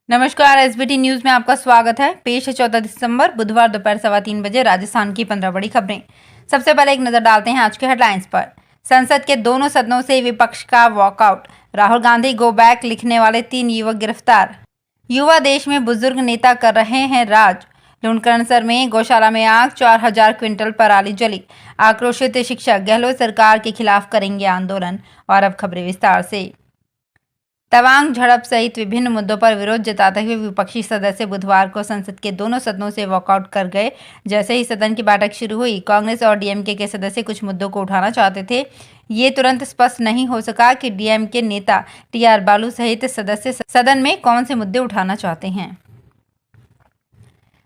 नमस्कार, SBT news में आपका स्वागत है। पेश है 14 दिसंबर बुधवार दोपहर 3:15 बजे राजस्थान की 15 बड़ी खबरें। सबसे पहले एक नजर डालते हैं आज के हेडलाइंस पर। संसद के दोनों सदनों से विपक्ष का walkout. Rahul Gandhi go back लिखने वाले 3 युवक गिरफ्तार। युवा देश में बुजुर्ग नेता कर रहे हैं राज। लूणकरणसर में गौशाला में आग, 4000 क्विंटल पराली जली। आक्रोशित शिक्षक, गहलोत सरकार के खिलाफ करेंगे आंदोलन। और अब खबरें विस्तार से। तवांग झड़प सहित विभिन्न मुद्दों पर विरोध जताते हुए विपक्षी सदस्य बुधवार को संसद के दोनों सदनों से वॉकआउट कर गए। जैसे ही सदन की बैठक शुरू हुई, कांग्रेस और डीएमके के सदस्य कुछ मुद्दों को उठाना चाहते थे। ये तुरंत स्पष्ट नहीं हो सका कि डीएमके नेता टीआर बालू सहित सदस्य सदन में कौन से मुद्दे उठाना चाहते हैं।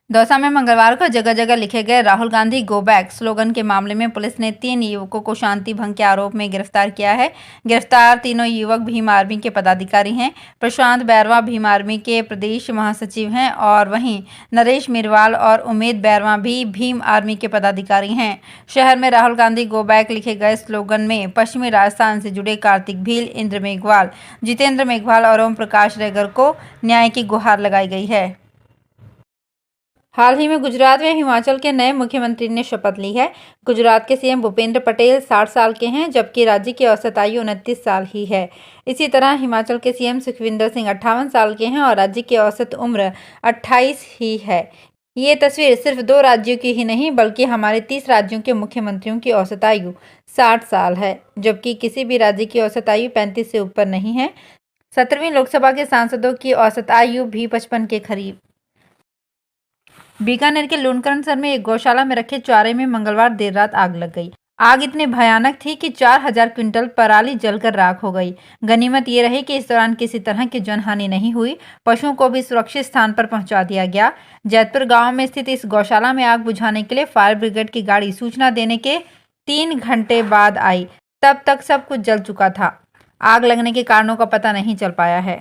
दौसा में मंगलवार को जगह जगह लिखे गए Rahul Gandhi go back slogan के मामले में पुलिस ने 3 युवकों को शांति भंग के आरोप में गिरफ्तार किया है। गिरफ्तार तीनों युवक भीम आर्मी के पदाधिकारी हैं। प्रशांत बैरवा भीम आर्मी के प्रदेश महासचिव हैं और वहीं नरेश मीरवाल और उमेद बैरवा भी भीम आर्मी के पदाधिकारी हैं। शहर में राहुल गांधी गो बैक लिखे गए स्लोगन में पश्चिमी राजस्थान से जुड़े कार्तिक भील, इंद्र मेघवाल, जितेंद्र मेघवाल और ओम प्रकाश रेगर को न्याय की गुहार लगाई गई है। हाल ही में गुजरात में हिमाचल के नए मुख्यमंत्री ने शपथ ली है। गुजरात के सीएम भूपेंद्र पटेल 60 साल के हैं, जबकि राज्य की औसत आयु 29 साल ही है। इसी तरह हिमाचल के सीएम सुखविंदर सिंह 58 साल के हैं और राज्य की औसत उम्र 28 ही है। ये तस्वीर सिर्फ 2 राज्यों की ही नहीं बल्कि हमारे 30 राज्यों के मुख्यमंत्रियों की औसत आयु 60 साल है, जबकि किसी भी राज्य की औसत आयु 35 से ऊपर नहीं है। 17वीं लोकसभा के सांसदों की औसत आयु भी 55 के करीब। बीकानेर के लूणकरणसर में एक गौशाला में रखे चारे में मंगलवार देर रात आग लग गई। आग इतनी भयानक थी कि 4000 क्विंटल पराली जलकर राख हो गई। गनीमत ये रही कि इस दौरान किसी तरह की जनहानि नहीं हुई। पशुओं को भी सुरक्षित स्थान पर पहुंचा दिया गया। जैतपुर गांव में स्थित इस गौशाला में आग बुझाने के लिए फायर ब्रिगेड की गाड़ी सूचना देने के 3 घंटे बाद आई। तब तक सब कुछ जल चुका था। आग लगने के कारणों का पता नहीं चल पाया है।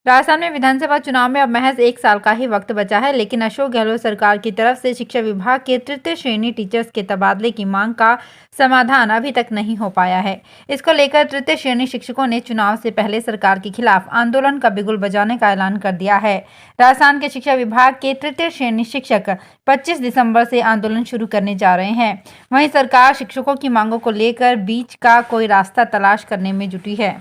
राजस्थान में विधानसभा चुनाव में अब महज 1 साल का ही वक्त बचा है, लेकिन अशोक गहलोत सरकार की तरफ से शिक्षा विभाग के तृतीय श्रेणी टीचर्स के तबादले की मांग का समाधान अभी तक नहीं हो पाया है। इसको लेकर तृतीय श्रेणी शिक्षकों ने चुनाव से पहले सरकार के खिलाफ आंदोलन का बिगुल बजाने का ऐलान कर दिया है। राजस्थान के शिक्षा विभाग के तृतीय श्रेणी शिक्षक 25 दिसंबर से आंदोलन शुरू करने जा रहे हैं। वहीं सरकार शिक्षकों की मांगों को लेकर बीच का कोई रास्ता तलाश करने में जुटी है।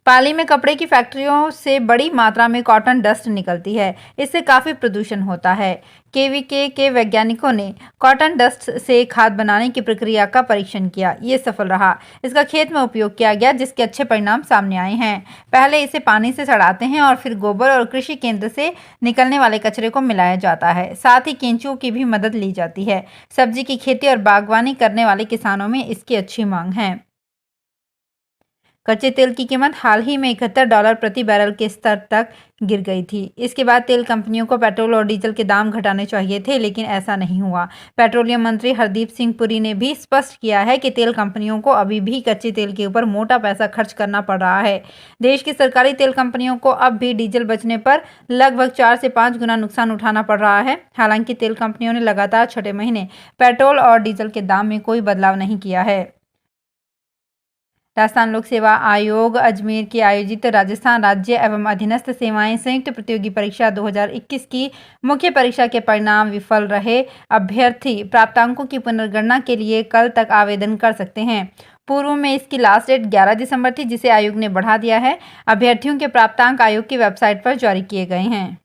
पाली में कपड़े की फैक्ट्रियों से बड़ी मात्रा में कॉटन डस्ट निकलती है। इससे काफ़ी प्रदूषण होता है। केवीके के वैज्ञानिकों ने कॉटन डस्ट से खाद बनाने की प्रक्रिया का परीक्षण किया। ये सफल रहा। इसका खेत में उपयोग किया गया, जिसके अच्छे परिणाम सामने आए हैं। पहले इसे पानी से सड़ाते हैं और फिर गोबर और कृषि केंद्र से निकलने वाले कचरे को मिलाया जाता है। साथ ही केंचुओं की भी मदद ली जाती है। सब्जी की खेती और बागवानी करने वाले किसानों में इसकी अच्छी मांग है। कच्चे तेल की कीमत हाल ही में $71 प्रति बैरल के स्तर तक गिर गई थी। इसके बाद तेल कंपनियों को पेट्रोल और डीजल के दाम घटाने चाहिए थे, लेकिन ऐसा नहीं हुआ। पेट्रोलियम मंत्री हरदीप सिंह पुरी ने भी स्पष्ट किया है कि तेल कंपनियों को अभी भी कच्चे तेल के ऊपर मोटा पैसा खर्च करना पड़ रहा है। देश की सरकारी तेल कंपनियों को अब भी डीजल बचने पर लगभग 4 से 5 गुना नुकसान उठाना पड़ रहा है। हालांकि तेल कंपनियों ने लगातार 6ठे महीने पेट्रोल और डीजल के दाम में कोई बदलाव नहीं किया है। राजस्थान लोक सेवा आयोग अजमेर की आयोजित राजस्थान राज्य एवं अधीनस्थ सेवाएं संयुक्त प्रतियोगी परीक्षा 2021 की मुख्य परीक्षा के परिणाम विफल रहे अभ्यर्थी प्राप्तांकों की पुनर्गणना के लिए कल तक आवेदन कर सकते हैं। पूर्व में इसकी लास्ट डेट 11 दिसंबर थी, जिसे आयोग ने बढ़ा दिया है। अभ्यर्थियों के प्राप्तांक आयोग की वेबसाइट पर जारी किए गए हैं।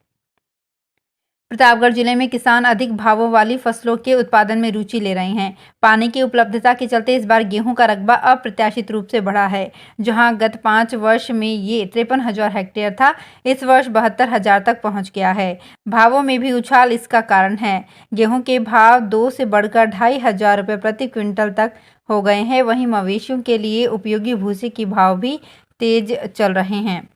प्रतापगढ़ जिले में किसान अधिक भावों वाली फसलों के उत्पादन में रुचि ले रहे हैं। पानी की उपलब्धता के चलते इस बार गेहूं का रकबा अप्रत्याशित रूप से बढ़ा है। जहां गत 5 वर्ष में ये 53,000 हेक्टेयर था, इस वर्ष 72,000 तक पहुंच गया है। भावों में भी उछाल इसका कारण है। गेहूं के भाव 2 से बढ़कर 2,500 रुपये प्रति क्विंटल तक हो गए हैं। वहीं मवेशियों के लिए उपयोगी भूसे के भाव भी तेज चल रहे हैं।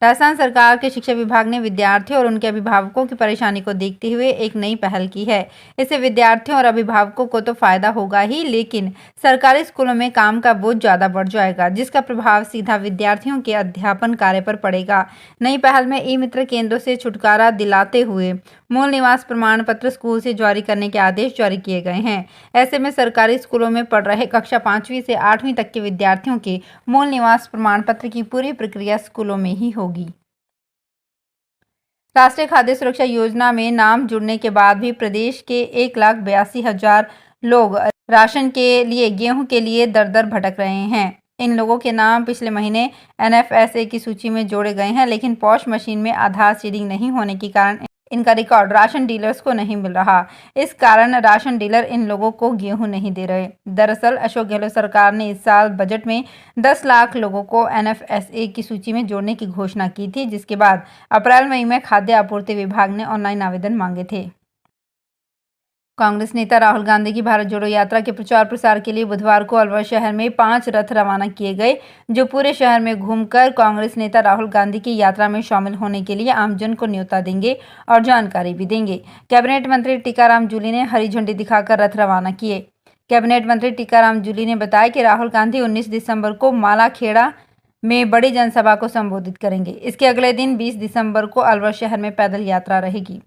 राजस्थान सरकार के शिक्षा विभाग ने विद्यार्थियों और उनके अभिभावकों की परेशानी को देखते हुए एक नई पहल की है। इससे विद्यार्थियों और अभिभावकों को तो फायदा होगा ही, लेकिन सरकारी स्कूलों में काम का बोझ ज़्यादा बढ़ जाएगा, जिसका प्रभाव सीधा विद्यार्थियों के अध्यापन कार्य पर पड़ेगा। नई पहल में ई मित्र केंद्रों से छुटकारा दिलाते हुए मूल निवास प्रमाण पत्र स्कूल से जारी करने के आदेश जारी किए गए हैं। ऐसे में सरकारी स्कूलों में पढ़ रहे कक्षा 5वीं से 8वीं तक के विद्यार्थियों के मूल निवास प्रमाण पत्र की पूरी प्रक्रिया स्कूलों में ही होगी। राष्ट्रीय खाद्य सुरक्षा योजना में नाम जुड़ने के बाद भी प्रदेश के 1,82,000 लोग राशन के लिए गेहूं के लिए दर-दर भटक रहे हैं। इन लोगों के नाम पिछले महीने NFSA की सूची में जोड़े गए हैं, लेकिन पॉश मशीन में आधार सीडिंग नहीं होने के कारण इनका रिकॉर्ड राशन डीलर्स को नहीं मिल रहा। इस कारण राशन डीलर इन लोगों को गेहूं नहीं दे रहे। दरअसल अशोक गहलोत सरकार ने इस साल बजट में 10 लाख लोगों को NFSA की सूची में जोड़ने की घोषणा की थी, जिसके बाद अप्रैल-मई में खाद्य आपूर्ति विभाग ने ऑनलाइन आवेदन मांगे थे। कांग्रेस नेता राहुल गांधी की भारत जोड़ो यात्रा के प्रचार प्रसार के लिए बुधवार को अलवर शहर में 5 रथ रवाना किए गए, जो पूरे शहर में घूमकर कांग्रेस नेता राहुल गांधी की यात्रा में शामिल होने के लिए आमजन को न्योता देंगे और जानकारी भी देंगे। कैबिनेट मंत्री टीकाराम जूली ने हरी झंडी दिखाकर रथ रवाना किए। कैबिनेट मंत्री टीकाराम जूली ने बताया कि राहुल गांधी 19 दिसंबर को मालाखेड़ा में बड़ी जनसभा को संबोधित करेंगे। इसके अगले दिन 20 दिसंबर को अलवर शहर में पैदल यात्रा रहेगी।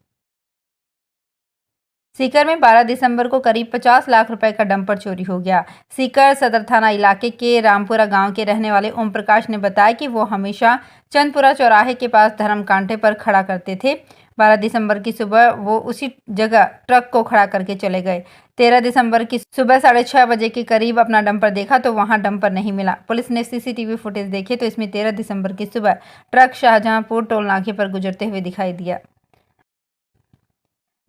सीकर में 12 दिसंबर को करीब 50 लाख रुपए का डंपर चोरी हो गया। सीकर सदर थाना इलाके के रामपुरा गांव के रहने वाले ओम प्रकाश ने बताया कि वो हमेशा चंदपुरा चौराहे के पास धर्म कांटे पर खड़ा करते थे। 12 दिसंबर की सुबह वो उसी जगह ट्रक को खड़ा करके चले गए। 13 दिसंबर की सुबह 6:30 बजे के करीब अपना डंपर देखा तो वहां डंपर नहीं मिला। पुलिस ने CCTV फुटेज देखे तो इसमें 13 दिसंबर की सुबह ट्रक शाहजहांपुर टोल नाके पर गुजरते हुए दिखाई दिया।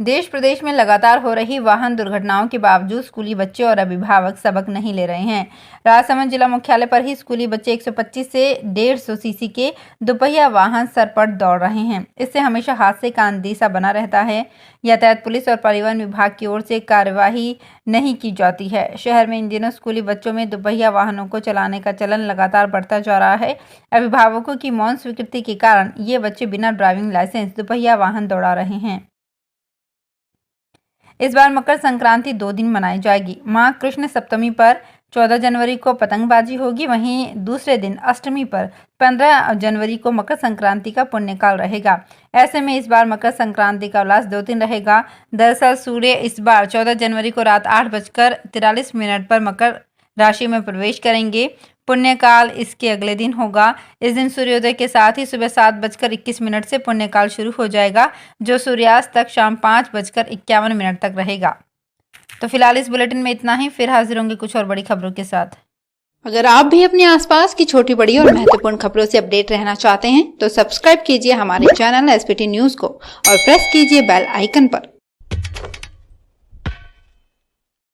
देश प्रदेश में लगातार हो रही वाहन दुर्घटनाओं के बावजूद स्कूली बच्चे और अभिभावक सबक नहीं ले रहे हैं। राजसमंद जिला मुख्यालय पर ही स्कूली बच्चे 125 से 150 सीसी के दोपहिया वाहन सर पर दौड़ रहे हैं। इससे हमेशा हादसे का अंदेशा बना रहता है। यातायात पुलिस और परिवहन विभाग की ओर से कार्यवाही नहीं की जाती है। शहर में इन दिनों स्कूली बच्चों में दोपहिया वाहनों को चलाने का चलन लगातार बढ़ता जा रहा है। अभिभावकों की मौन स्वीकृति के कारण ये बच्चे बिना ड्राइविंग लाइसेंस दोपहिया वाहन दौड़ा रहे हैं। इस बार मकर संक्रांति 2 दिन मनाई जाएगी। मां कृष्ण सप्तमी पर 14 जनवरी को पतंगबाजी होगी, वहीं दूसरे दिन अष्टमी पर 15 जनवरी को मकर संक्रांति का पुण्यकाल रहेगा। ऐसे में इस बार मकर संक्रांति का उल्लास 2 दिन रहेगा। दरअसल सूर्य इस बार 14 जनवरी को रात 8:43 पर मकर राशि में प्रवेश करेंगे। पुण्यकाल इसके अगले दिन होगा। इस दिन सूर्योदय के साथ ही सुबह 7:21 से पुण्यकाल शुरू हो जाएगा, जो सूर्यास्त तक शाम 5:51 तक रहेगा। तो फिलहाल इस बुलेटिन में इतना ही। फिर हाजिर होंगे कुछ और बड़ी खबरों के साथ। अगर आप भी अपने आसपास की छोटी बड़ी और महत्वपूर्ण खबरों से अपडेट रहना चाहते हैं तो सब्सक्राइब कीजिए हमारे चैनल SPT न्यूज को और प्रेस कीजिए बेल आइकन पर।